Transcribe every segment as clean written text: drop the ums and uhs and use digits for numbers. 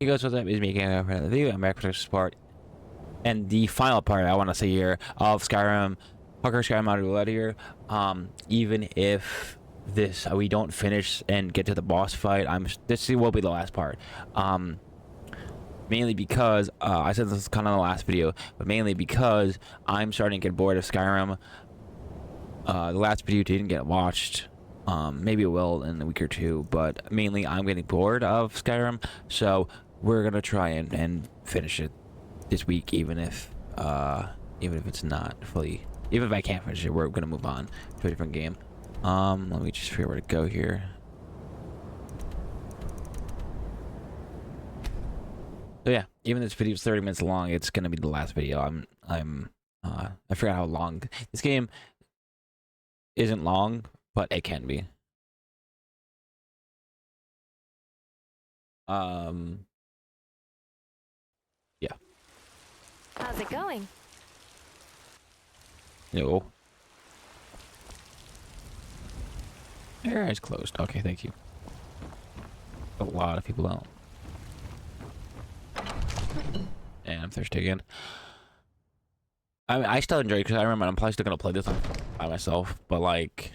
Hey guys, what's up? It's me again for another video. I'm back for this part. And the final part I want to say here of Skyrim, Skyrim out of Roulette here. Even if this we don't finish and get to the boss fight, this will be the last part. Mainly because I said this is kind of the last video, but mainly because I'm starting to get bored of Skyrim. The last video didn't get watched. Maybe it will in a week or two, but mainly I'm getting bored of Skyrim, so we're gonna try and finish it this week, even if it's not fully, even if I can't finish it, we're gonna move on to a different game. Let me just figure out where to go here. So yeah, even this video is 30 minutes long, it's gonna be the last video. I forgot how long this game isn't long, but it can be. Yeah. How's it going? No. Your eyes closed. Okay, thank you. A lot of people out. And I'm thirsty again. I still enjoy it because I remember I'm probably still gonna play this by myself, but like,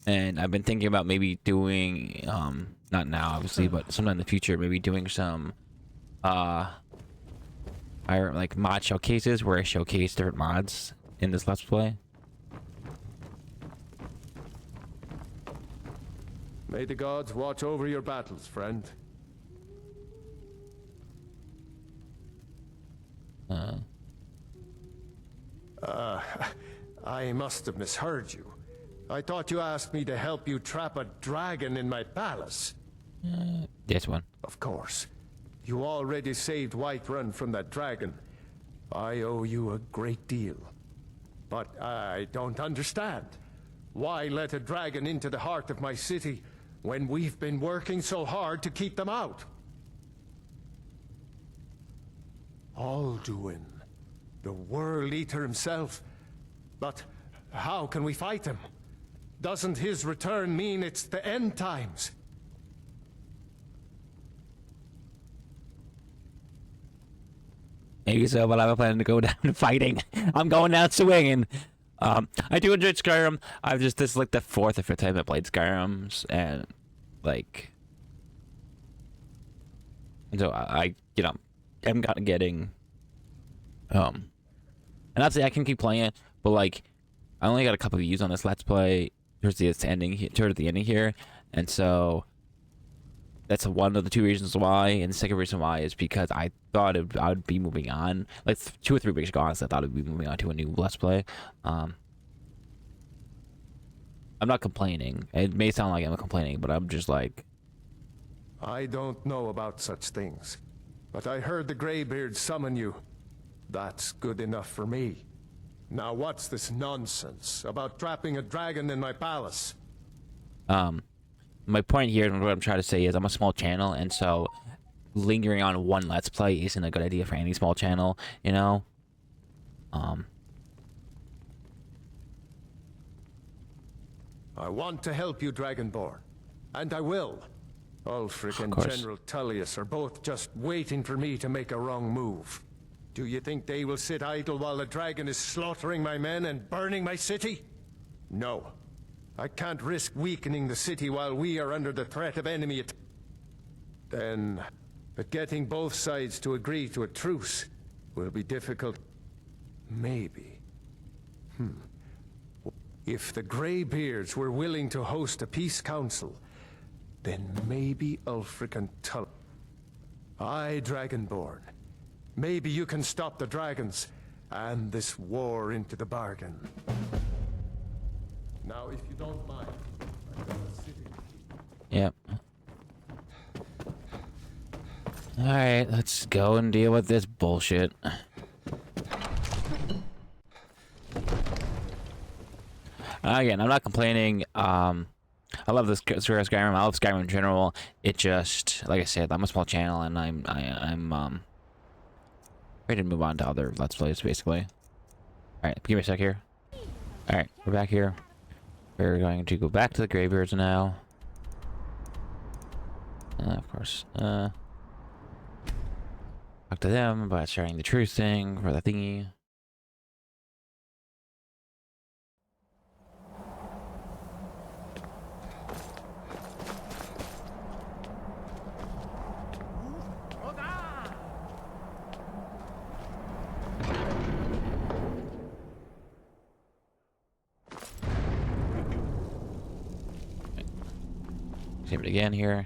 and I've been thinking about maybe doing not now obviously, but sometime in the future, maybe doing some like mod showcases where I showcase different mods in this Let's Play. May the gods watch over your battles, friend. I must have misheard you. I thought you asked me to help you trap a dragon in my palace. This one. Of course. You already saved Whiterun from that dragon. I owe you a great deal. But I don't understand. Why let a dragon into the heart of my city when we've been working so hard to keep them out? Alduin, the World Eater himself. But how can we fight him? Doesn't his return mean it's the end times? Maybe so, but I'm planning to go down fighting. I'm going down swinging. I do enjoy Skyrim. This is like the 4th or 5th time I played Skyrim, and like, and so I'm kind of getting, and not say I can keep playing it, but like, I only got a couple of views on this Let's Play towards the ending here, and so that's one of the 2 reasons why. And the second reason why is because I thought I would be moving on, like 2 or 3 weeks ago. Honestly, I thought I'd be moving on to a new Let's Play. I'm not complaining. It may sound like I'm complaining, but I'm just like, I don't know about such things, but I heard the Greybeard summon you. That's good enough for me. Now what's this nonsense about trapping a dragon in my palace? My point here, and what I'm trying to say is, I'm a small channel, and so lingering on one Let's Play isn't a good idea for any small channel, you know? I want to help you, Dragonborn. And I will. Ulfric and General Tullius are both just waiting for me to make a wrong move. Do you think they will sit idle while the dragon is slaughtering my men and burning my city? No. I can't risk weakening the city while we are under the threat of enemy attack. Then, but getting both sides to agree to a truce will be difficult. Maybe. If the Greybeards were willing to host a peace council, then maybe Ulfric and Tull. Aye, Dragonborn. Maybe you can stop the dragons, and this war into the bargain. Now, if you don't mind, I've got a city to keep. Yep. Alright, let's go and deal with this bullshit. Again, I'm not complaining. I love this Skyrim. I love Skyrim in general. It just, like I said, I'm a small channel, and I'm ready to move on to other Let's Plays, basically. Alright, give me a sec here. Alright, we're back here. We're going to go back to the Greybeards now. Of course. Talk to them about sharing the truth thing for the thingy. Save it again here.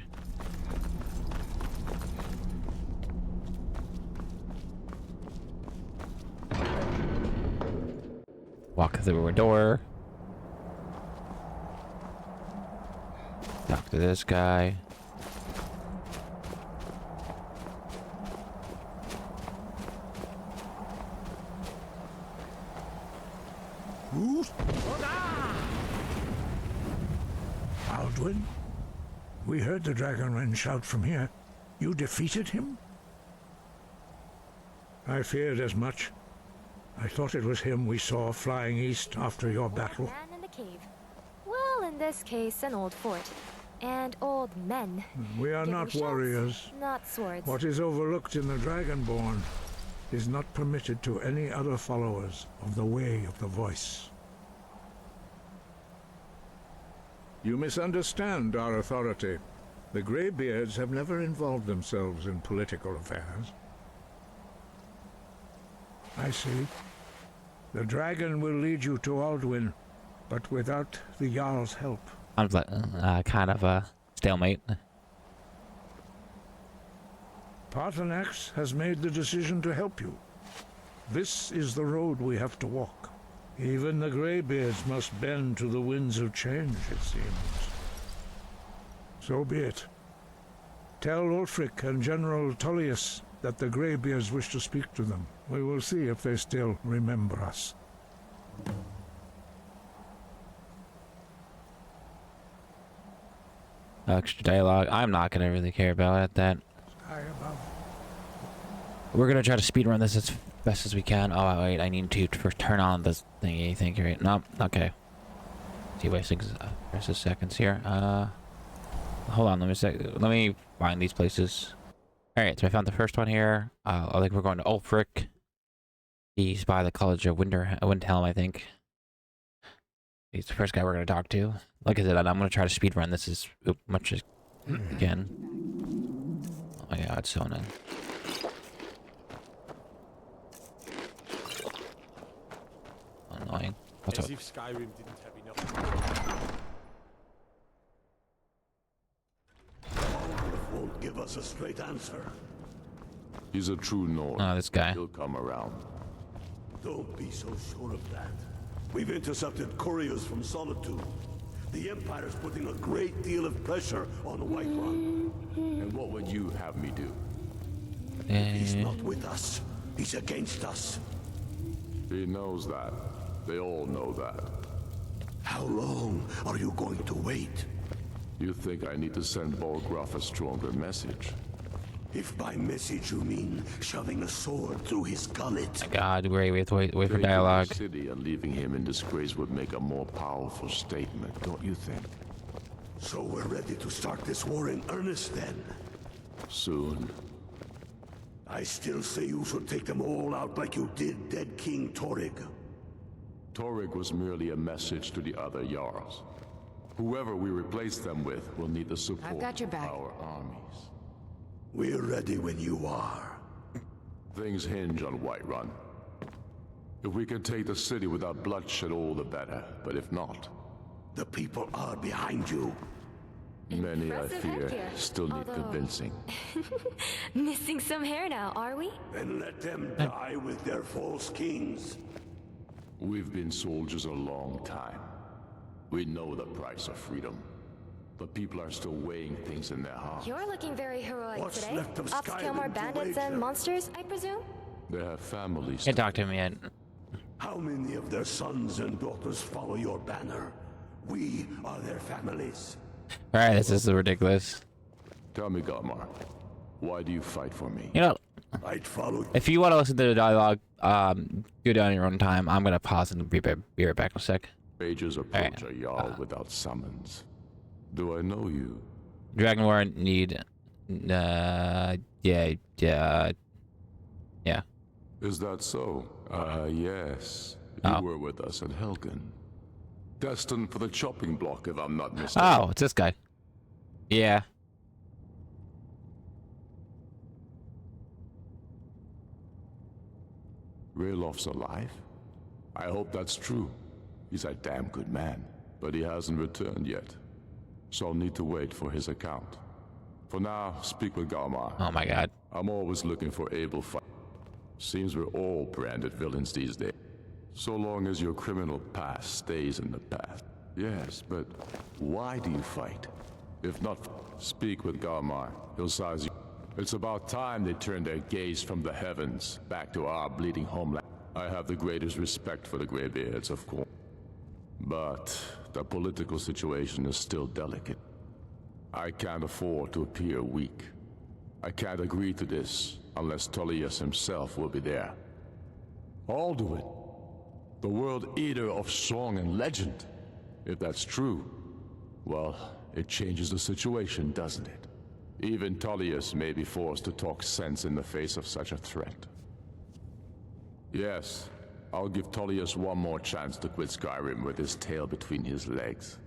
Walk through a door. Talk to this guy. Baldwin? We heard the Dragonren shout from here. You defeated him? I feared as much. I thought it was him we saw flying east after your battle. Man in the cave. Well, in this case, an old fort. And old men. We are Give not them shouts, warriors. not swords. What is overlooked in the Dragonborn is not permitted to any other followers of the Way of the Voice. You misunderstand our authority. The Greybeards have never involved themselves in political affairs. I see. The dragon will lead you to Alduin, but without the Jarl's help. I'm kind of a stalemate. Paarthurnax has made the decision to help you. This is the road we have to walk. Even the Greybeards must bend to the winds of change, it seems. So be it. Tell Ulfric and General Tullius that the Greybeards wish to speak to them. We will see if they still remember us. Extra dialogue. I'm not gonna really care about that. We're gonna try to speedrun this as best as we can. Oh wait, I need to turn on this thingy. Thank you. Right? Nope. Okay. See, wasting seconds here. Hold on. Let me find these places. All right. So I found the first one here. I think we're going to Ulfric. He's by the College of Windhelm, I think. He's the first guy we're gonna talk to. Like I said, I'm gonna try to speedrun this as much as I can. Oh my god, it's so annoying. Annoying. What's up? As if Skyrim didn't have enough. Won't give us a straight answer. He's a true Nord. Oh, this guy. He'll come around. Don't be so sure of that. We've intercepted couriers from Solitude. The Empire's putting a great deal of pressure on Whiterun. And what would you have me do? He's not with us. He's against us. He knows that. They all know that. How long are you going to wait? You think I need to send Bolgraf a stronger message? If by message you mean shoving a sword through his gullet. God, wait for Taking dialogue. the city and leaving him in disgrace would make a more powerful statement, don't you think? So we're ready to start this war in earnest then? Soon. I still say you should take them all out like you did dead King Torrig. Torrig was merely a message to the other Jarls. Whoever we replace them with will need the support I've got your of back. our armies. We're ready when you are. Things hinge on Whiterun. If we can take the city without bloodshed, all the better. But if not, The people are behind you. many, I Impressive fear, headgear. still need Although- convincing. Missing some hair now, are we? Then let them die with their false kings. We've been soldiers a long time. We know the price of freedom. But people are still weighing things in their hearts. You're looking very heroic What's today. left of Off to kill Skyrim more to bandits wager? and monsters, I presume? They have families. Can't talk to him yet. How many of their sons and daughters follow your banner? We are their families. All right, this is ridiculous. Tell me, Garmar, why do you fight for me? You know, I'd follow. if you want to listen to the dialogue, do it on your own time. I'm gonna pause and be right back in a sec. Rages approach a Jarl without summons. Do I know you? Dragon War need Yeah. Is that so? Yes. You were with us at Helgen. Destined for the chopping block, if I'm not mistaken. Oh, it's this guy. Yeah. Raylof's alive? I hope that's true. He's a damn good man, but he hasn't returned yet. So I'll need to wait for his account. For now, speak with Galmar. Oh my god. I'm always looking for able fighters. Seems we're all branded villains these days. So long as your criminal past stays in the past. Yes, but why do you fight? If not, speak with Galmar. He'll size you. It's about time they turn their gaze from the heavens back to our bleeding homeland. I have the greatest respect for the Greybeards, of course. But the political situation is still delicate. I can't afford to appear weak. I can't agree to this unless Tullius himself will be there. Alduin, the world eater of song and legend. If that's true, well, it changes the situation, doesn't it? Even Tullius may be forced to talk sense in the face of such a threat. Yes, I'll give Tullius one more chance to quit Skyrim with his tail between his legs.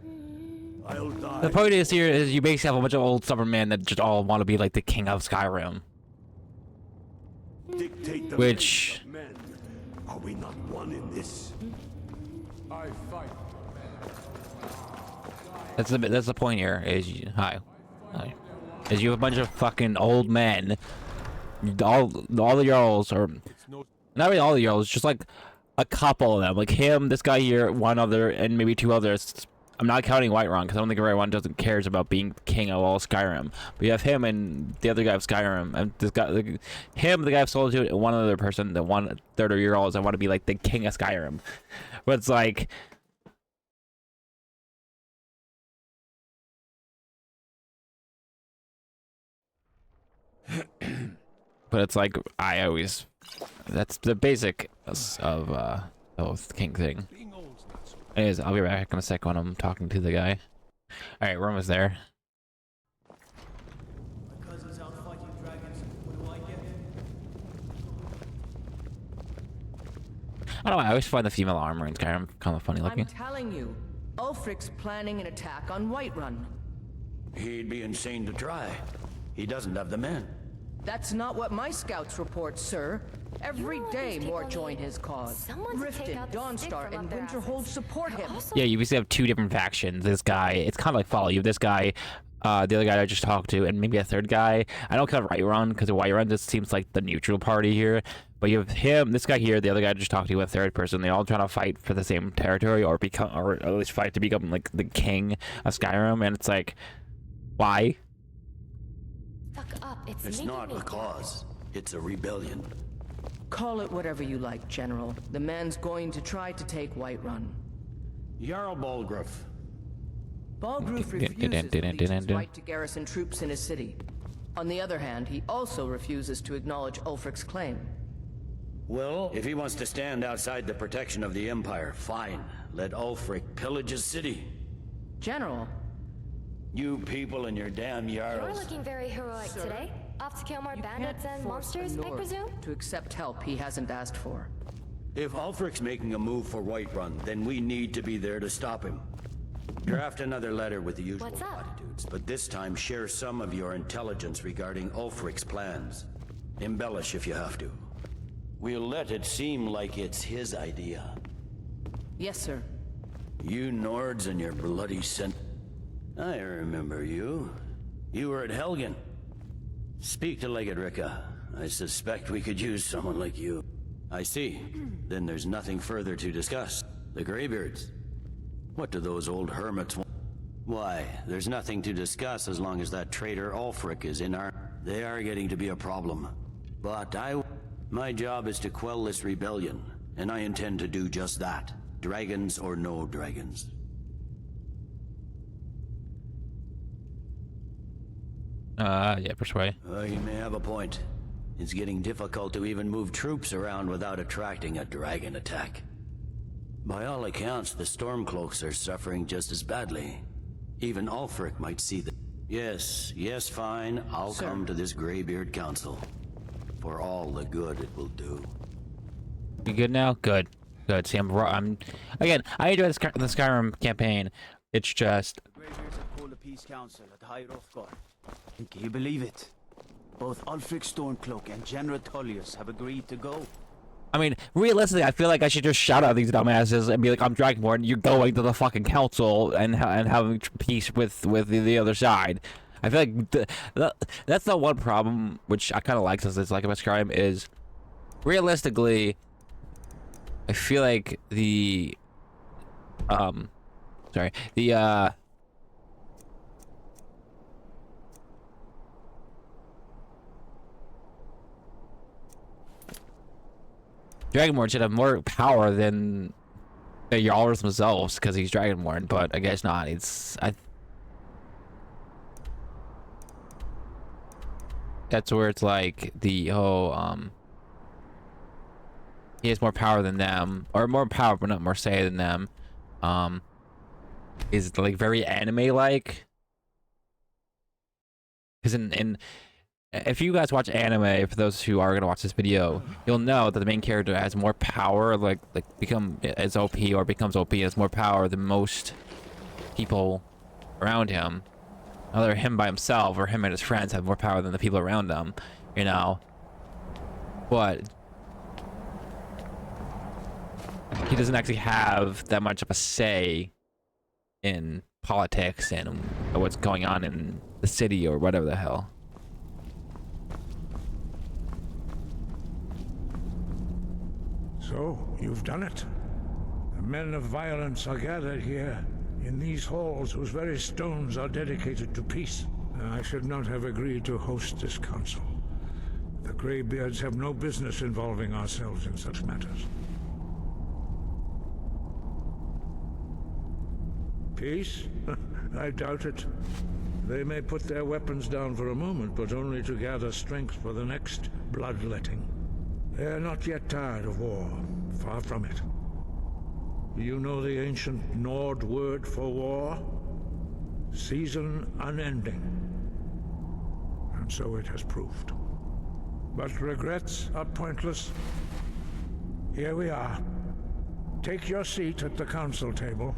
I'll die. The point is here is you basically have a bunch of old stubborn men that just all want to be like the king of Skyrim. Dictate the Which... men. Are we not one in this? I fight. That's the point here. Is you, hi. Is you have a bunch of fucking old men. All the Jarls, or not really all the Jarls, just like a couple of them, like him, this guy here, one other, and maybe two others. I'm not counting Whiterun because I don't think Whiterun doesn't cares about being king of all Skyrim. But you have him and the other guy of Skyrim, and this guy, the guy of Solitude, and one other person, the 1/3 of your alls, I want to be like the king of Skyrim. But it's like. But it's like that's the basic of the king thing. Anyways, I'll be back in a sec when I'm talking to the guy. Alright, we're almost there. My cousin's out fighting dragons. What do I get? I don't know, I always find the female armor in Skyrim kind of funny looking. I'm telling you, Ulfric's planning an attack on Whiterun. He'd be insane to try. He doesn't have the men. That's not what my scouts report, sir. Every day more join his cause. Riften, Dawnstar, and Winterhold support him. Yeah, you basically have two different factions. This guy, it's kind of like Follow. You have this guy, the other guy I just talked to, and maybe a third guy. I don't count Whiterun because Whiterun just seems like the neutral party here. But you have him, this guy here, the other guy I just talked to, a third person. They all trying to fight for the same territory, or at least fight to become like the king of Skyrim. And it's like, why? Fuck up. It's not a cause. It's a rebellion. Call it whatever you like, General. The man's going to try to take Whiterun. Jarl Balgruuf. Balgruuf refuses the Legion's right to garrison troops in his city. On the other hand, he also refuses to acknowledge Ulfric's claim. Well, if he wants to stand outside the protection of the Empire, fine. Let Ulfric pillage his city. General. You people and your damn Jarls. You're looking very heroic today. Off to kill more bandits and monsters, I presume? To accept help he hasn't asked for. If Ulfric's making a move for Whiterun, then we need to be there to stop him. Draft another letter with the usual platitudes, but this time share some of your intelligence regarding Ulfric's plans. Embellish if you have to. We'll let it seem like it's his idea. Yes, sir. You Nords and your bloody scent. I remember you. You were at Helgen. Speak to Legate Ricka. I suspect we could use someone like you. I see. Then there's nothing further to discuss. The Greybeards. What do those old hermits want? Why, there's nothing to discuss as long as that traitor Ulfric is in our... They are getting to be a problem. But my job is to quell this rebellion, and I intend to do just that. Dragons or no dragons. Yeah, persuade. You may have a point. It's getting difficult to even move troops around without attracting a dragon attack. By all accounts, the Stormcloaks are suffering just as badly. Even Ulfric might see that. Yes, fine. I'll come to this Greybeard Council. For all the good it will do. You good now? Good. Good. See, I'm again, I enjoy the Skyrim campaign. It's just... The Greybeards have called a peace council at High Hrothgar. And can you believe it? Both Ulfric Stormcloak and General Tullius have agreed to go. I mean, realistically, I feel like I should just shout out these dumbasses and be like, I'm Dragonborn, you're going to the fucking council and having peace with the other side. I feel like that's the one problem, which I kind of like, since it's like about Skyrim, is realistically, I feel like the Dragonborn should have more power than the Jarls themselves, because he's Dragonborn, but I guess not. That's where it's like the whole he has more power than them, or more power but not more say than them, is like very anime like, because in if you guys watch anime, for those who are gonna watch this video, you'll know that the main character has more power, like become as OP or becomes OP, has more power than most people around him. Either him by himself or him and his friends have more power than the people around him, you know. But he doesn't actually have that much of a say in politics and what's going on in the city or whatever the hell. So, you've done it. The men of violence are gathered here, in these halls whose very stones are dedicated to peace. I should not have agreed to host this council. The Greybeards have no business involving ourselves in such matters. Peace? I doubt it. They may put their weapons down for a moment, but only to gather strength for the next bloodletting. They are not yet tired of war. Far from it. You know the ancient Nord word for war? Season unending. And so it has proved. But regrets are pointless. Here we are. Take your seat at the council table,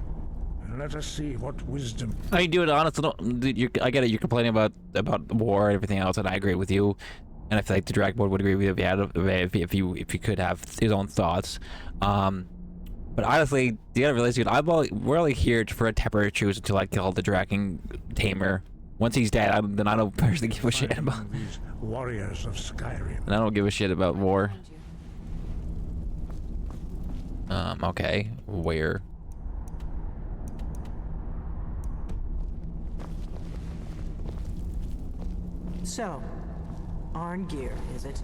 and let us see what wisdom... I mean, dude, honestly, I get it. You're complaining about war and everything else, and I agree with you. And I feel like the Dragonborn would agree with you if he could have his own thoughts. But honestly, you gotta realize, dude, we're only here for a temporary truce until I kill the dragon tamer. Once he's dead, then I don't personally give a shit about these warriors of Skyrim. And I don't give a shit about war. Okay, where? So, Arngeir, is it?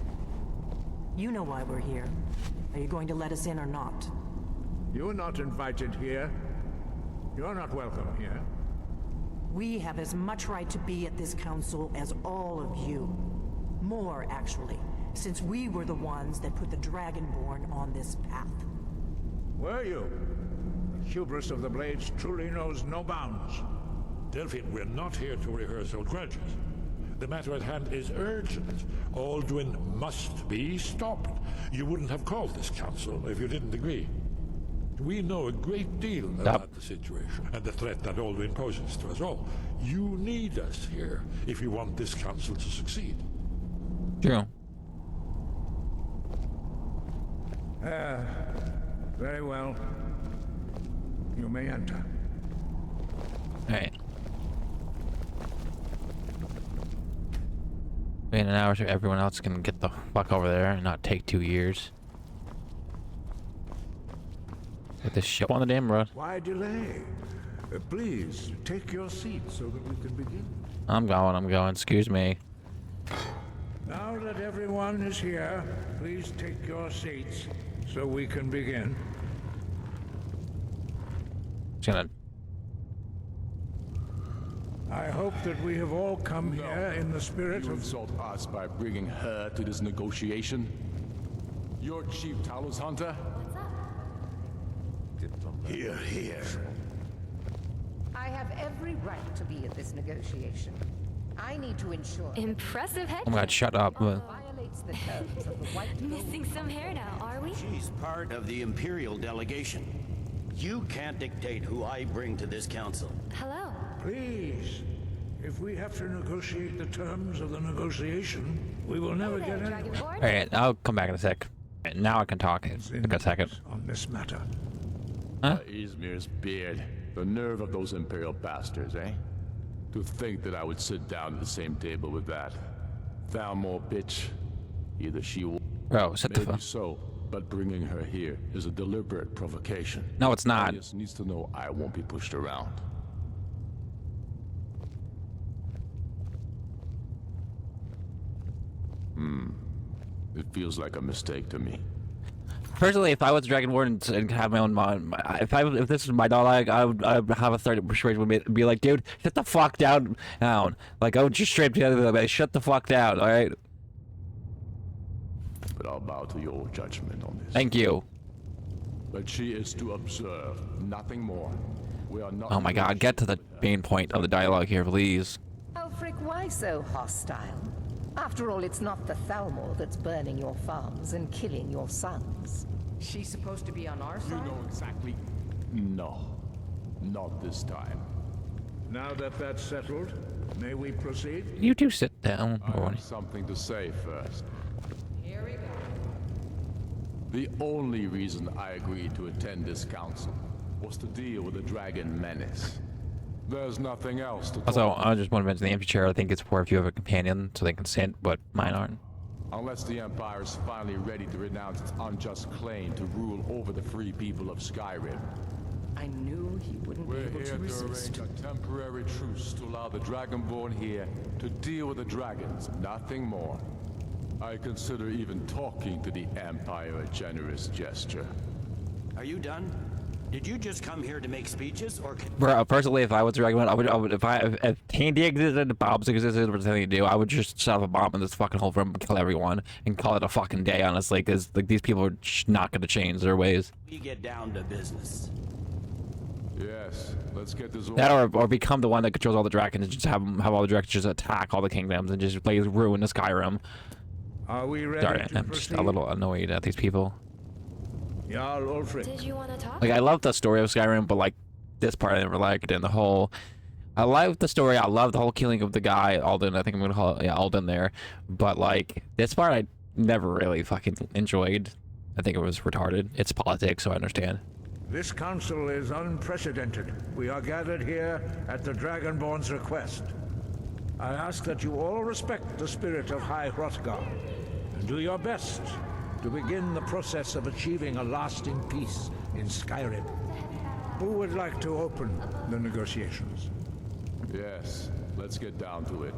You know why we're here. Are you going to let us in or not? You're not invited here. You're not welcome here. We have as much right to be at this council as all of you. More, actually, since we were the ones that put the Dragonborn on this path. Were you? The hubris of the Blades truly knows no bounds. Delphine, we're not here to rehearse old grudges. The matter at hand is urgent. Alduin must be stopped. You wouldn't have called this council if you didn't agree. We know a great deal about the situation and the threat that Alduin poses to us all. You need us here if you want this council to succeed. True. Very well. You may enter. Alright. In an hour so everyone else can get the fuck over there and not take 2 years. Get this shit on the damn road. Why delay? Please, take your seat so that we can begin. I'm going. Excuse me. Now that everyone is here, please take your seats so we can begin. Just gonna... I hope that we have all come here in the spirit You of... insult us by bringing her to this negotiation? Your chief Talos hunter? Here. I have every right to be at this negotiation. I need to ensure. Impressive head. Oh my god, shut up. Violates the terms of the White Missing some hair now, are we? She's part of the Imperial delegation. You can't dictate who I bring to this council. Hello. Please, if we have to negotiate the terms of the negotiation, we will never Hey there, get anywhere. Dragonborn. Alright, I'll come back in a sec. Now I can talk. Took a second. On this matter. Huh? Izmir's beard. The nerve of those Imperial bastards, eh? To think that I would sit down at the same table with that. Thalmor bitch. Either she will... Bro, shut the Maybe fuck. so, but bringing her here is a deliberate provocation. No, it's not. Tullius needs to know I won't be pushed around. It feels like a mistake to me. Personally, if I was Dragonborn and have my own mind, if this was my dialogue, I would have a third persuasion would be like, dude, shut the fuck down. Like, I would just straight together, like, shut the fuck down, alright? But I'll bow to your judgment on this. Thank you. But she is to observe, nothing more. We are not... Oh my god, get to the main point of the dialogue here, please. Alfric, why so hostile? After all, it's not the Thalmor that's burning your farms and killing your sons. She's supposed to be on our side? You know exactly... No. Not this time. Now that that's settled, may we proceed? You do sit down. I have something to say first. Here we go. The only reason I agreed to attend this council was to deal with the dragon menace. There's nothing else to Also, talk I just want to mention the empty chair. I think it's for if you have a companion so they can sit, but mine aren't. Unless the Empire is finally ready to renounce its unjust claim to rule over the free people of Skyrim. I knew he wouldn't We're be able here to to resist. arrange a temporary truce to allow the Dragonborn here to deal with the dragons, nothing more. I consider even talking to the Empire a generous gesture. Are you done? Did you just come here to make speeches, or... Bro, personally, if I was Dragonborn, I would if Tandy existed, bombs existed, or something to do, I would just set up a bomb in this fucking whole room and kill everyone and call it a fucking day, honestly, because like these people are just not going to change their ways. We get down to business. Yes, let's get this That or become the one that controls all the dragons and just have all the dragons just attack all the kingdoms and just like ruin the Skyrim. Are we ready Sorry, to I'm just proceed? a little annoyed at these people. Jarl Ulfric. Did you want to talk? Like, I love the story of Skyrim, but like this part I never liked, and the whole... I love the story, I love the whole killing of the guy, Alden, I think I'm gonna call it, yeah, Alden there. But like, this part I never really fucking enjoyed. I think it was retarded. It's politics, so I understand. This council is unprecedented. We are gathered here at the Dragonborn's request. I ask that you all respect the spirit of High Hrothgar and do your best to begin the process of achieving a lasting peace in Skyrim. Who would like to open the negotiations? Yes, let's get down to it.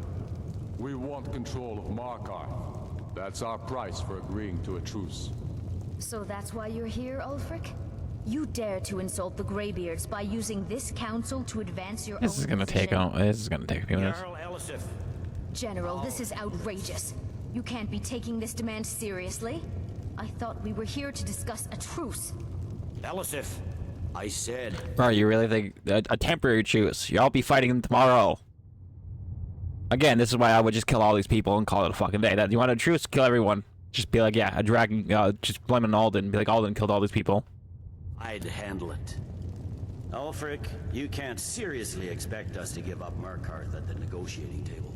We want control of Markarth. That's our price for agreeing to a truce. So that's why you're here, Ulfric? You dare to insult the Greybeards by using this council to advance your This is gonna take this is gonna take a few minutes. General, this is outrageous. You can't be taking this demand seriously. I thought we were here to discuss a truce. Elisif, I said... Bro, you really think a temporary truce? Y'all be fighting them tomorrow. Again, this is why I would just kill all these people and call it a fucking day. That you want a truce? Kill everyone. Just be like, yeah, a dragon. Just blame it on Alden. Be like, Alden killed all these people. I'd handle it. Ulfric, you can't seriously expect us to give up Markarth at the negotiating table.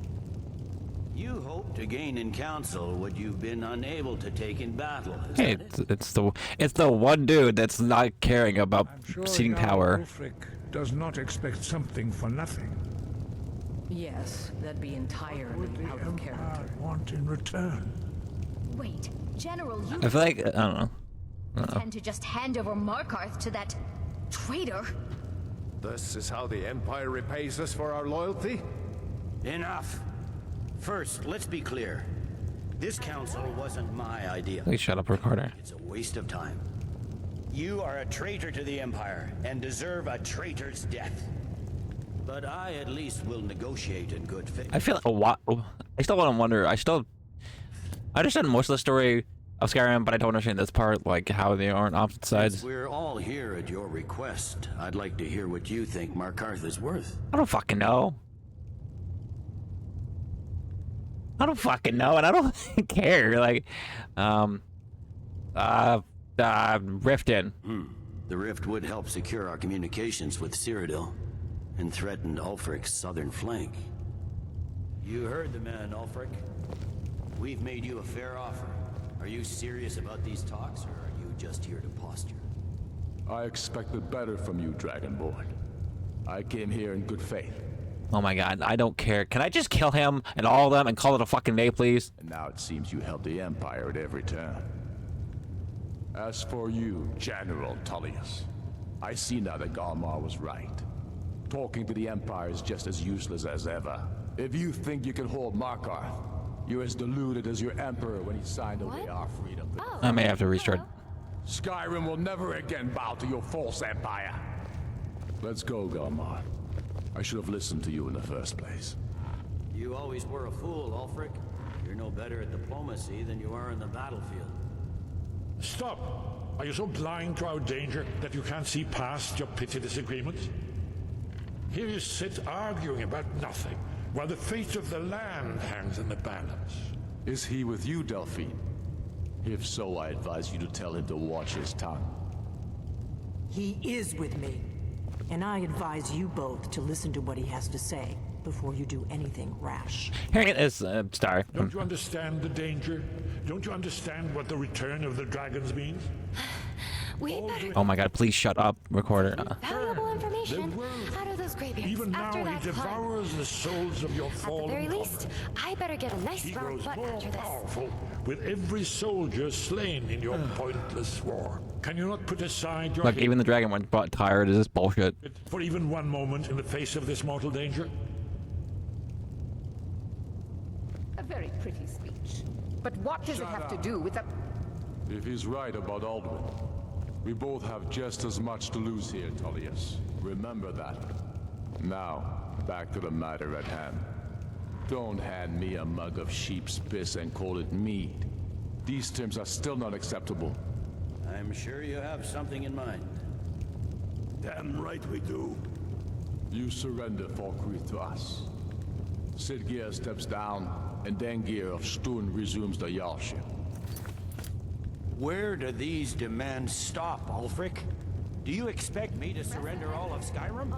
You hoped to gain in council what you've been unable to take in battle. Hey, it's the one dude that's not caring about ceding power. Ulfric does not expect something for nothing. Yes, that'd be entirely out of character. Want in return? Wait, General, you I feel like I don't know. intend to just hand over Markarth to that traitor? This is how the Empire repays us for our loyalty? Enough. First, let's be clear. This council wasn't my idea. Please shut up, recorder. It's a waste of time. You are a traitor to the Empire and deserve a traitor's death. But I at least will negotiate in good faith. I feel like a lot. I still want to wonder. I understand most of the story of Skyrim, but I don't understand this part, like how they are on opposite sides. Since we're all here at your request, I'd like to hear what you think Markarth is worth. I don't fucking know. I don't fucking know, and I don't care. Like, rift in. The rift would help secure our communications with Cyrodiil and threatened Ulfric's southern flank. You heard the man, Ulfric. We've made you a fair offer. Are you serious about these talks, or are you just here to posture? I expected better from you, Dragonborn. I came here in good faith. Oh my god, I don't care. Can I just kill him and all of them and call it a fucking day, please? And now it seems you help the Empire at every turn. As for you, General Tullius, I see now that Galmar was right. Talking to the Empire is just as useless as ever. If you think you can hold Markarth, you're as deluded as your Emperor when he signed away our freedom. I may have to restart. Skyrim will never again bow to your false empire. Let's go, Galmar. I should have listened to you in the first place. You always were a fool, Ulfric. You're no better at diplomacy than you are in the battlefield. Stop! Are you so blind to our danger that you can't see past your petty disagreements? Here you sit arguing about nothing, while the fate of the land hangs in the balance. Is he with you, Delphine? If so, I advise you to tell him to watch his tongue. He is with me. And I advise you both to listen to what he has to say before you do anything rash. Hearing it is Star. Don't you understand the danger? Don't you understand what the return of the dragons means? Oh my god, please shut up, recorder. Valuable information out of those graybeards. Even now after he that devours the souls of your fallen At the very least, I better get a nice round butt after this. Powerful with every soldier slain in your pointless war. Can you not put aside your Look, even the dragon went tired. Is this bullshit? For even one moment in the face of this mortal danger? A very pretty speech. But what does it have to do with a... If he's right about Aldwin, we both have just as much to lose here, Tullius. Remember that. Now, back to the matter at hand. Don't hand me a mug of sheep's piss and call it mead. These terms are still not acceptable. I'm sure you have something in mind. Damn right we do. You surrender Falkreath to us. Sidgeir steps down, and Dengir of Stun resumes the Jarlship. Where do these demands stop, Ulfric? Do you expect me to surrender all of Skyrim?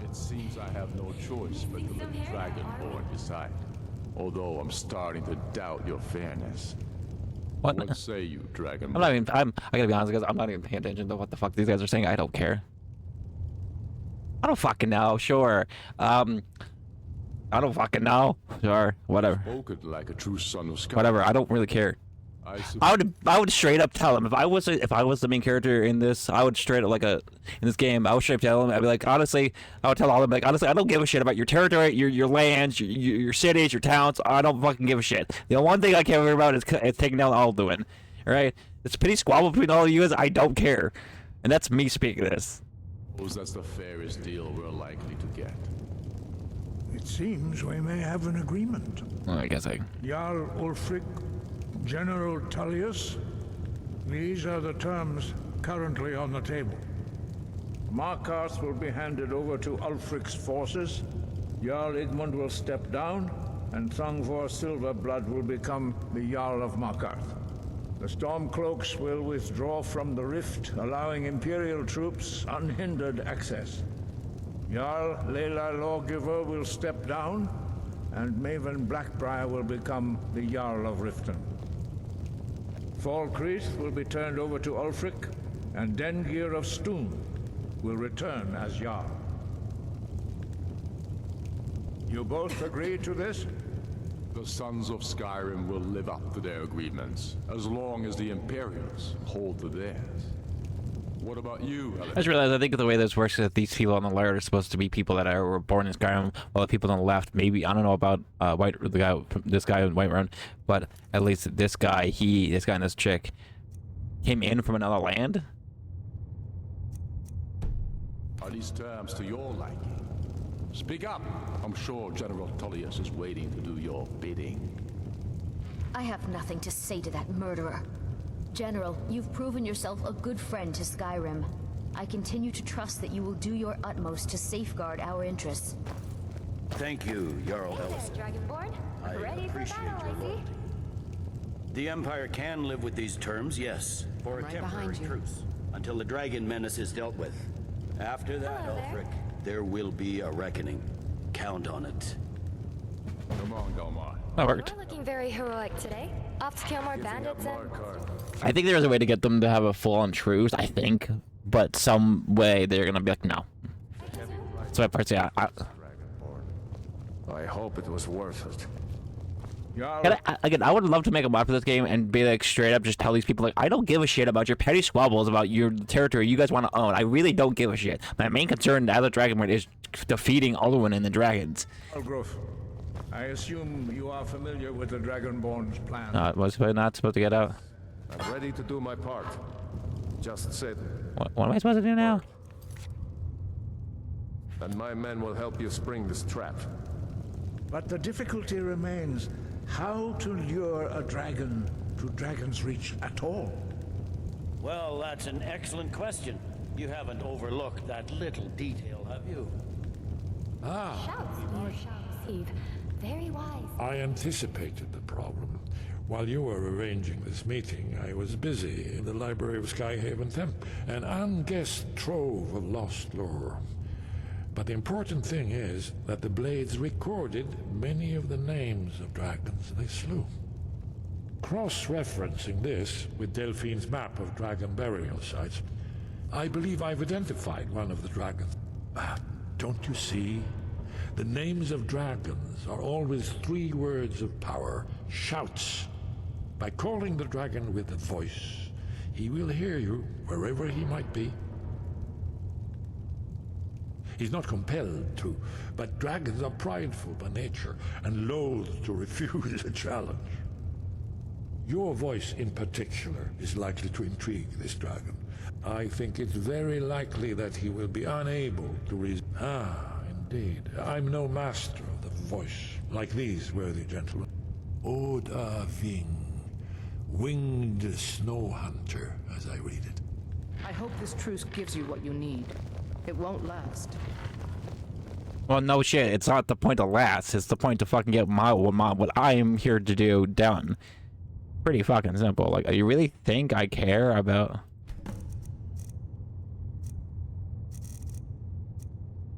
It seems I have no choice but to let the Dragonborn decide. Although I'm starting to doubt your fairness. What say you, Dragonborn? I gotta be honest, guys. I'm not even paying attention to what the fuck these guys are saying. I don't care. I don't fucking know. Sure. I don't fucking know. Sure. Whatever. Spoken like a true son of Skyrim. Whatever. I don't really care. I would straight up tell him if I was the main character in this, I would straight up in this game, I would straight up tell him. I'd be like, honestly, I would tell all of them, like, honestly, I don't give a shit about your territory, your lands, your cities, your towns. I don't fucking give a shit. The one thing I care about is taking down Alduin. All right, it's a petty squabble between all of you guys. I don't care, and that's me speaking this. That's the fairest deal we're likely to get. It seems we may have an agreement. Well, I guess Jarl Ulfric, General Tullius, these are the terms currently on the table. Markarth will be handed over to Ulfric's forces, Jarl Igmund will step down, and Thongvor Silverblood will become the Jarl of Markarth. The Stormcloaks will withdraw from the rift, allowing Imperial troops unhindered access. Jarl Leila Lawgiver will step down, and Maven Blackbriar will become the Jarl of Riften. Falkreath will be turned over to Ulfric, and Dengir of Stun will return as Jarl. You both agree to this? The Sons of Skyrim will live up to their agreements, as long as the Imperials hold to theirs. What about you, Alex? I just realized, I think the way this works is that these people on the right are supposed to be people that were born in Skyrim, while the people on the left, maybe, I don't know about this guy in Whiterun, but at least this guy and this chick came in from another land? Are these terms to your liking? Speak up! I'm sure General Tullius is waiting to do your bidding. I have nothing to say to that murderer. General, you've proven yourself a good friend to Skyrim. I continue to trust that you will do your utmost to safeguard our interests. Thank you, Jarl Ellison. Dragonborn. I Ready for appreciate battle, your I see. loyalty. The Empire can live with these terms, yes, for a Right temporary behind you. truce, until the dragon menace is dealt with. After that, Hello there. Ulfric, there will be a reckoning. Count on it. Come on, Delmar. That worked. You're looking very heroic today. Off to kill more bandits and... I think there's a way to get them to have a full-on truce, I think. But some way they're gonna be like, no. So my parts, yeah. I hope it was worth it. Again, I would love to make a mod for this game and be like straight up just tell these people like, I don't give a shit about your petty squabbles about your territory you guys want to own. I really don't give a shit. My main concern as a Dragonborn is defeating Alduin and the dragons. Algrove, I assume you are familiar with the Dragonborn's plan. Was I not supposed to get out? I'm ready to do my part. Just sit. What am I supposed to do now? And my men will help you spring this trap. But the difficulty remains how to lure a dragon to Dragon's Reach at all. Well, that's an excellent question. You haven't overlooked that little detail, have you? Shouts, more shouts, Steve. Very wise. I anticipated the problem. While you were arranging this meeting, I was busy in the library of Skyhaven Temple, an unguessed trove of lost lore. But the important thing is that the blades recorded many of the names of dragons they slew. Cross-referencing this with Delphine's map of dragon burial sites, I believe I've identified one of the dragons. Don't you see? The names of dragons are always 3 words of power, shouts. By calling the dragon with a voice, he will hear you wherever he might be. He's not compelled to, but dragons are prideful by nature and loath to refuse a challenge. Your voice in particular is likely to intrigue this dragon. I think it's very likely that he will be unable to resist. Indeed. I'm no master of the voice, like these worthy gentlemen. Oda Ving, winged snow hunter, as I read it. I hope this truce gives you what you need. It won't last. Well, no shit. It's not the point to last. It's the point to fucking get what I am here to do done. Pretty fucking simple. Like, you really think I care about...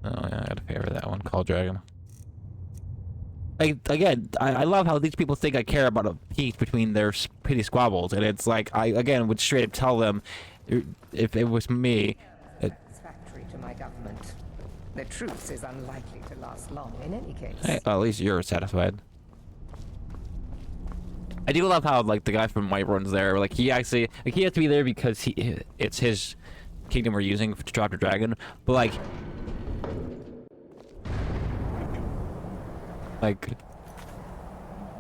Oh, yeah, I gotta favor that one. Call Dragon. Like, again, I love how these people think I care about a peace between their petty squabbles. And it's like, I, again, would straight up tell them, if it was me... Satisfactory to my government. The truce is unlikely to last long in any case. Hey, well, at least you're satisfied. I do love how, like, the guy from Whiterun's there. Like, he actually... Like, he has to be there because it's his kingdom we're using to drop the dragon. But, like,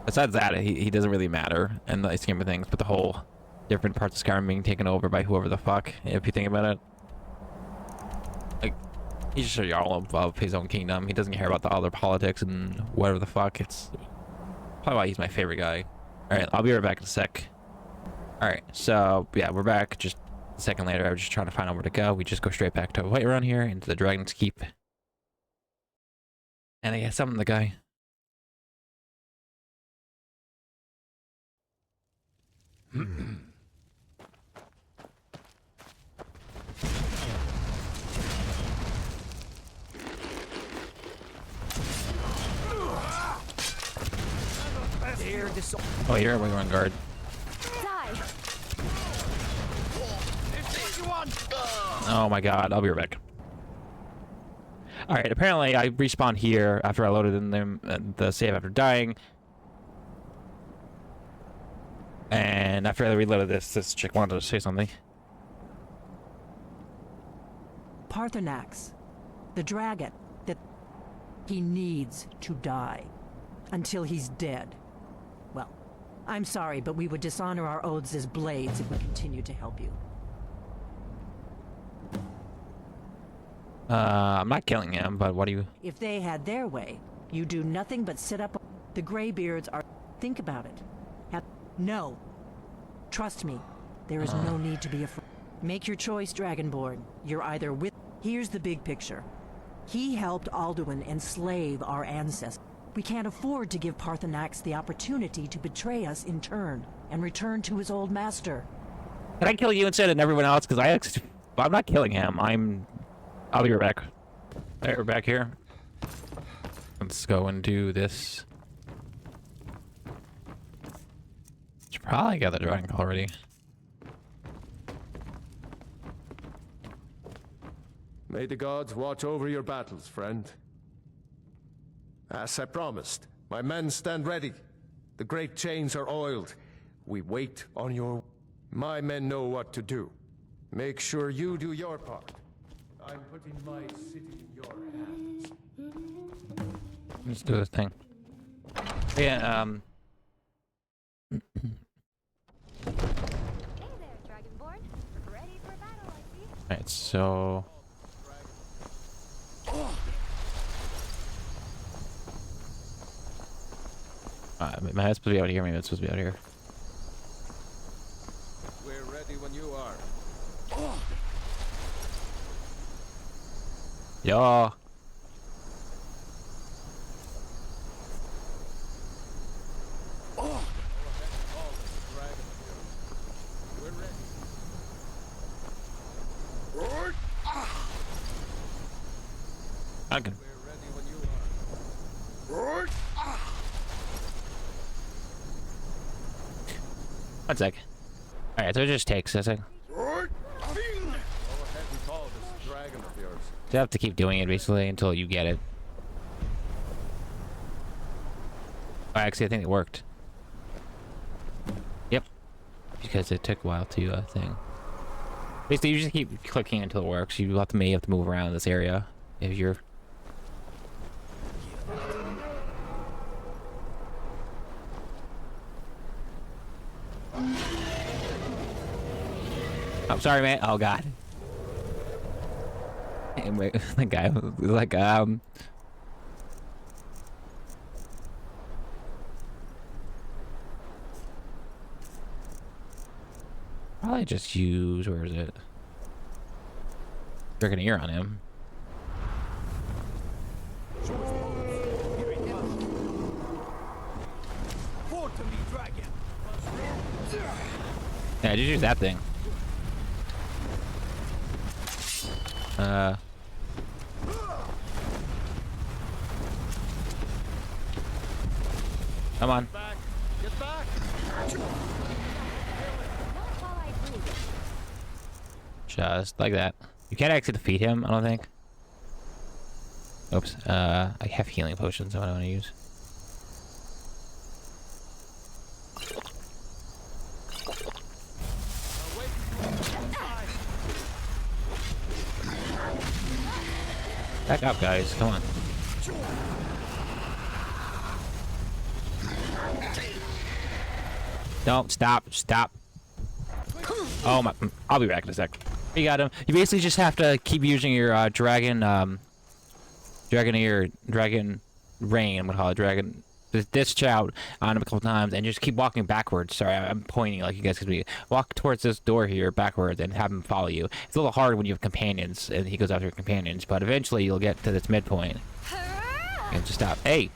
besides that, he doesn't really matter in the scheme of things. But the whole different parts of Skyrim being taken over by whoever the fuck, if you think about it. Like, he's just a jarl of his own kingdom. He doesn't care about the other politics and whatever the fuck. It's probably why he's my favorite guy. Alright, I'll be right back in a sec. Alright, so, yeah, we're back just a second later. I was just trying to find out where to go. We just go straight back to Whiterun here, into the Dragon's Keep. And I summoned the guy. Oh, you're on guard. Die. Oh my god, I'll be right back. Alright, apparently I respawned here after I loaded in the save after dying. And after I reloaded this chick wanted to say something. Parthenax, the dragon, that he needs to die until he's dead. Well, I'm sorry, but we would dishonor our oaths as blades if we continue to help you. I'm not killing him, but what do you... If they had their way, you do nothing but sit up. The Greybeards are... Think about it. No. Trust me, there is no need to be afraid. Make your choice, Dragonborn. You're either with... Here's the big picture. He helped Alduin enslave our ancestors. We can't afford to give Parthenax the opportunity to betray us in turn and return to his old master. Can I kill you instead of everyone else? Because I'm not killing him. I'll be right back. All right, we're back here. Let's go and do this. Should probably got the drawing already. May the gods watch over your battles, friend. As I promised, my men stand ready. The great chains are oiled. We wait on your... My men know what to do. Make sure you do your part. I'm putting my city in your hands. Let's do this thing. Yeah, Hey there, Dragonborn. Ready for battle, I see. alright, so... my head's supposed to be out here, maybe it's supposed to be out here. We're ready when you are. Yeah. Okay. One sec. Alright, so it just takes a sec. You have to keep doing it basically until you get it. Oh, actually, I think it worked. Yep. Because it took a while to thing. Basically, you just keep clicking until it works. You have to move around this area if you're. I'm sorry, man. Oh God. Anyway, the guy was like, probably just use, where is it? Break an ear on him. Yeah, just use that thing. Come on. Get back. Just like that. You can't actually defeat him, I don't think. Oops. I have healing potions, so I don't want to use. Back up, guys. Come on. Don't stop. Stop. Oh my! I'll be back in a sec. You got him. You basically just have to keep using your dragon rain. I'm gonna call it dragon. Dish out on him a couple times and just keep walking backwards. Sorry, I'm pointing like you guys could be. Walk towards this door here backwards and have him follow you. It's a little hard when you have companions and he goes after your companions, but eventually you'll get to this midpoint. And just stop. Hey.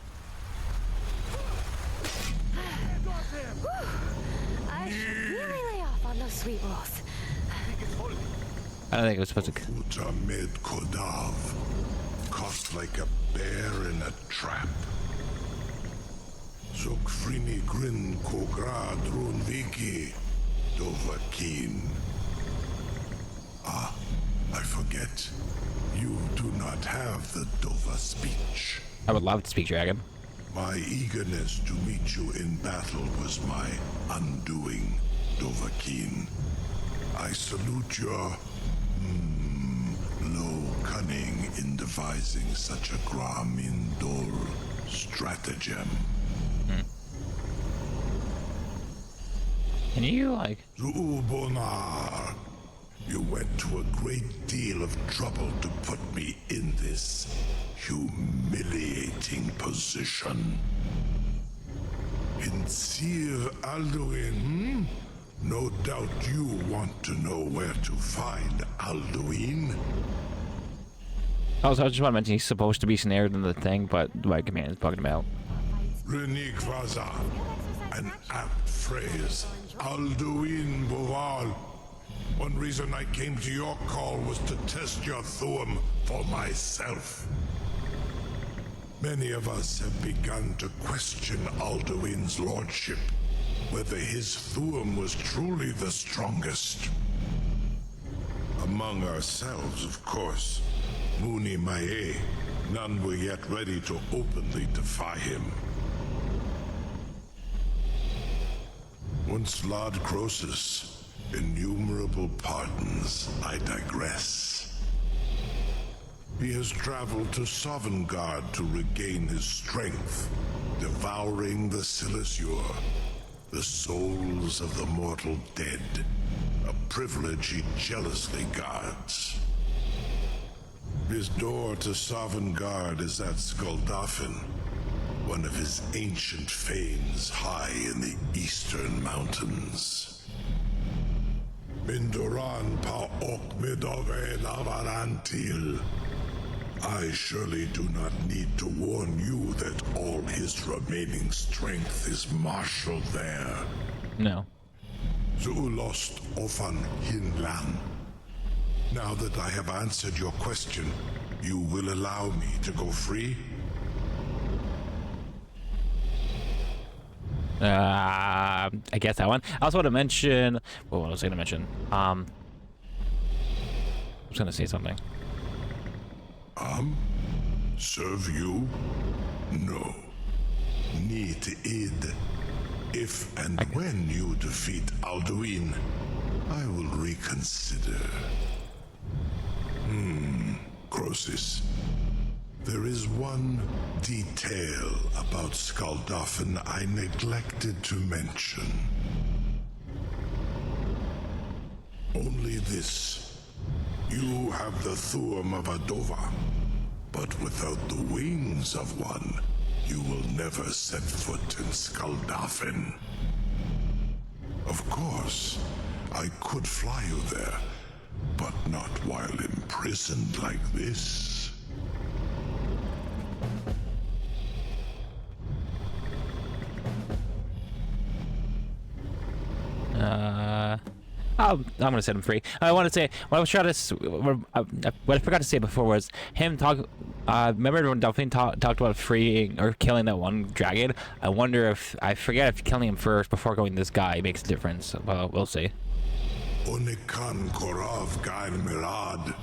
I should really lay off on those sweet rolls. I don't think it was supposed to. Utamid Kodav, caught like a bear in a trap. Zokfrini Grin Kogra Drunviki Dovahkiin. Ah, I forget. You do not have the Dova speech. I would love to speak dragon. My eagerness to meet you in battle was my undoing, Dovahkiin. I salute your low cunning in devising such a Gramindor stratagem. Can you, like... Zuubonar, you went to a great deal of trouble to put me in this humiliating position. Sincere Alduin, no doubt you want to know where to find Alduin. Also, I just want to mention he's supposed to be snared in the thing, but my command is bugging him out. Renikvaza, an apt phrase. Alduin Boval. One reason I came to your call was to test your Thuum for myself. Many of us have begun to question Alduin's lordship, whether his Thuum was truly the strongest. Among ourselves, of course. Muni Mae, none were yet ready to openly defy him. Once Lord Croesus, innumerable pardons, I digress. He has traveled to Sovngarde to regain his strength, devouring the Silesure, the souls of the mortal dead, a privilege he jealously guards. His door to Sovngarde is at Skuldafn, one of his ancient fanes high in the eastern mountains. Mindoran pa ok midove lavarantil. I surely do not need to warn you that all his remaining strength is marshaled there. No. Zulost ofan hinlan. Now that I have answered your question, you will allow me to go free? I guess that one. I also want to mention. What was I going to mention? I was going to say something. Serve you? No. Need id. If and when you defeat Alduin, I will reconsider. Croesus. There is one detail about Skuldafn I neglected to mention. Only this. You have the Thuum of Adova, but without the wings of one, you will never set foot in Skuldafn. Of course, I could fly you there, but not while imprisoned like this. I'm gonna set him free. I want to say what I was trying to, what I forgot to say before was him talk. Remember when Delphine talked about freeing or killing that one dragon? I wonder if I forget if killing him first before going this guy makes a difference. Well, we'll see. Onikan Korav Gain Mirad.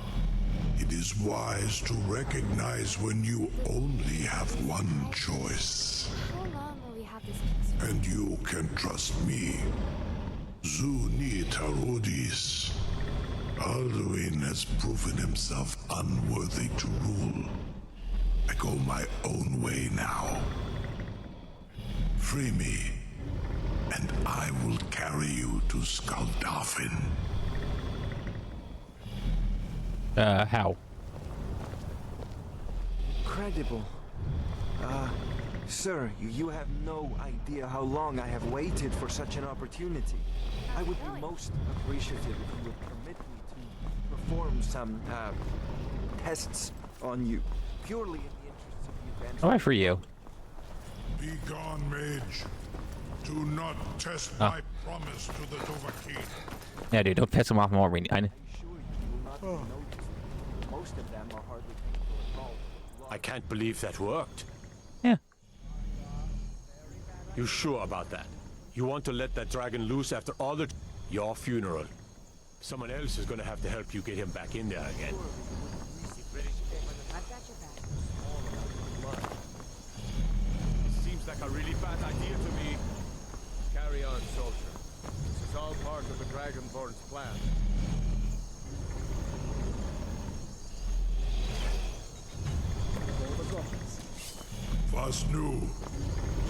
It is wise to recognize when you only have one choice. How long will we have this peace? And you can trust me. Zuni Tarudis. Alduin has proven himself unworthy to rule. I go my own way now. Free me, and I will carry you to Skuldafn. How? Incredible. Sir, you have no idea how long I have waited for such an opportunity. I would be most appreciative if you would permit me to perform some, tests on you, purely in the interests of the adventure. Why for you? Be gone, mage. Do not test my promise to the Dovahkiin. Yeah, dude, don't piss him off more. Most of them are hardly painful at all. I can't believe that worked. Yeah. You sure about that? You want to let that dragon loose after all the... Your funeral. Someone else is gonna have to help you get him back in there again. Seems like a really bad idea to me. Carry on, soldier. This is all part of the Dragonborn's plan. Was nu?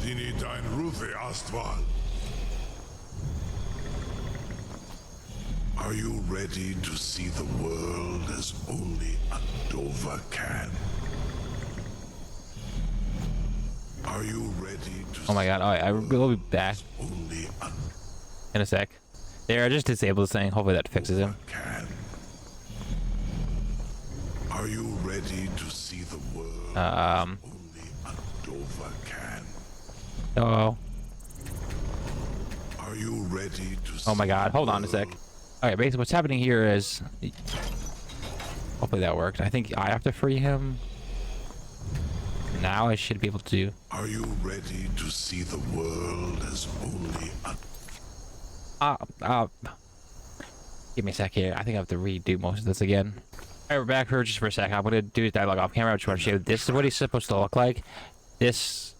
Zini dein Rufe Astval. Are you ready to see the world as only Adova can? Are you ready to Oh my god, alright, I will be back in a sec. There, I just disabled this thing. Hopefully that fixes him. Are Are you ready to see the world? Only a Dover can. Oh. Are you ready to Oh my god, hold on a sec. Okay, basically what's happening here is... Hopefully that worked. I think I have to free him. Now I should be able to... Are you ready to see the world as only a... Give me a sec here. I think I have to redo most of this again. Alright, we're back here just for a sec. I'm gonna do dialogue off camera. I just want to show you. This is what he's supposed to look like. This...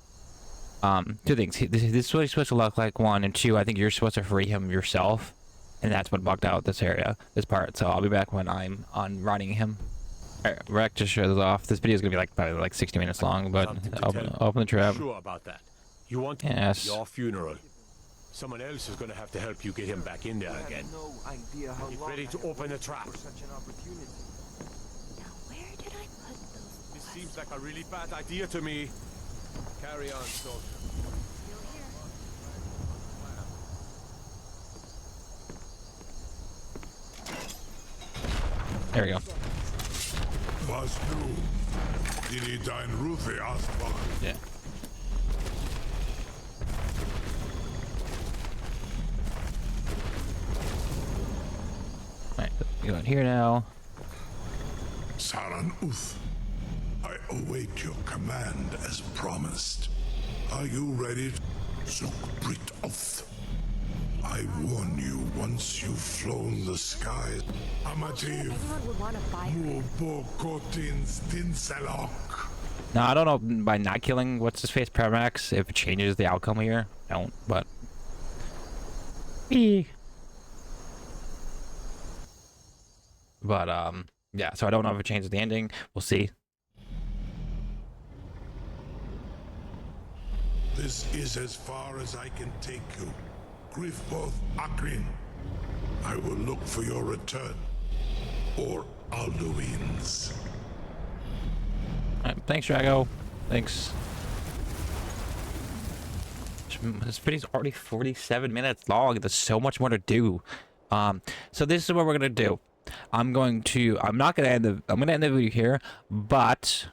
two things. This is what he's supposed to look like, 1, and 2, I think you're supposed to free him yourself. And that's what bugged out this area, this part. So I'll be back when I'm on running him. Alright, Rec just shut this off. This video is gonna be like probably like 60 minutes long, but open the trap. Sure about that. You want yes. Your funeral. Someone else is gonna have to help you get him back in there again. No idea how Get long ready to open the trap. for such an opportunity. Now where did I put those? This seems like a really bad idea to me. Carry on, soldier. There we go. Was du? Die dein Rufe erstmal. Yeah. Alright, go in here now. Saran Uth, I await your command as promised. Are you ready? Zuk Brit Uth. I warn you, once you've flown the skies, Amativ, Anyone would want to buy her. Mubokotin Stinselok. Now, I don't know by not killing what's his face Premax if it changes the outcome here. I don't, but. But, yeah, so I don't know if it changes the ending. We'll see. This is as far as I can take you. Griffboth Akrin. I will look for your return. Or Alduin's. Alright, thanks, Drago. Thanks. This video's already 47 minutes long. There's so much more to do. So this is what we're gonna do. I'm gonna end the video here, but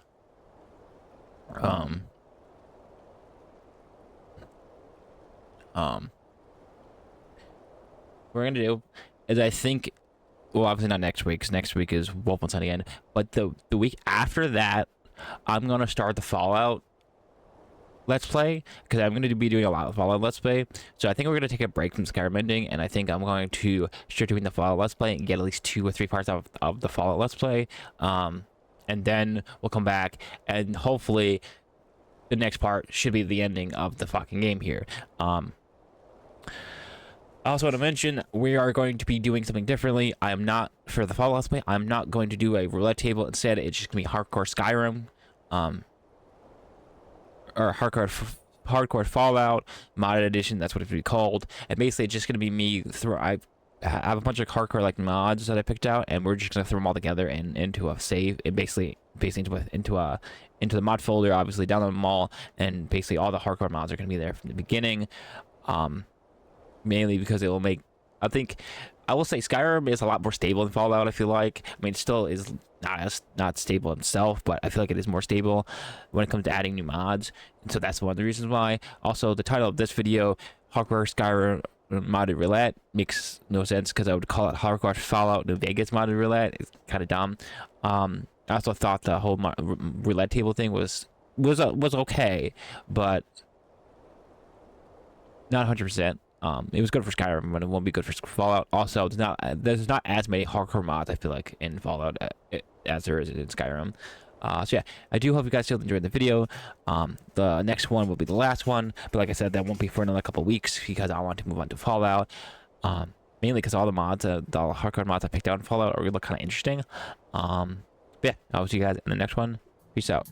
what we're gonna do is I think, well, obviously not next week, because next week is Wolfenstein again, but the week after that, I'm gonna start the Fallout Let's Play, because I'm gonna be doing a lot of Fallout Let's Play. So I think we're gonna take a break from Skyrim ending, and I think I'm going to start doing the Fallout Let's Play and get at least 2 or 3 parts of the Fallout Let's Play, and then we'll come back and hopefully the next part should be the ending of the fucking game here. I also want to mention, we are going to be doing something differently. I am not, for the Fallout Let's Play, I'm not going to do a roulette table. Instead, it's just going to be hardcore Skyrim, or hardcore Fallout, modded edition, that's what it would be called. And basically, it's just going to be me, I have a bunch of hardcore like mods that I picked out, and we're just going to throw them all together and into a save, and basically into the mod folder, obviously, download them all, and basically all the hardcore mods are going to be there from the beginning. Mainly because it will make, I think, I will say Skyrim is a lot more stable than Fallout, I feel like. I mean, it still is not stable itself, but I feel like it is more stable when it comes to adding new mods. And so that's one of the reasons why. Also, the title of this video, Hardcore Skyrim Modded Roulette, makes no sense because I would call it Hardcore Fallout New Vegas Modded Roulette. It's kind of dumb. I also thought the whole roulette table thing was okay, but not 100%. It was good for Skyrim, but it won't be good for Fallout. Also, there's not as many hardcore mods, I feel like, in Fallout as there is in Skyrim. So yeah, I do hope you guys still enjoyed the video. The next one will be the last one, but like I said, that won't be for another couple weeks because I want to move on to Fallout. Mainly because all the mods, the hardcore mods I picked out in Fallout are going to look kind of interesting. But yeah, I'll see you guys in the next one. Peace out.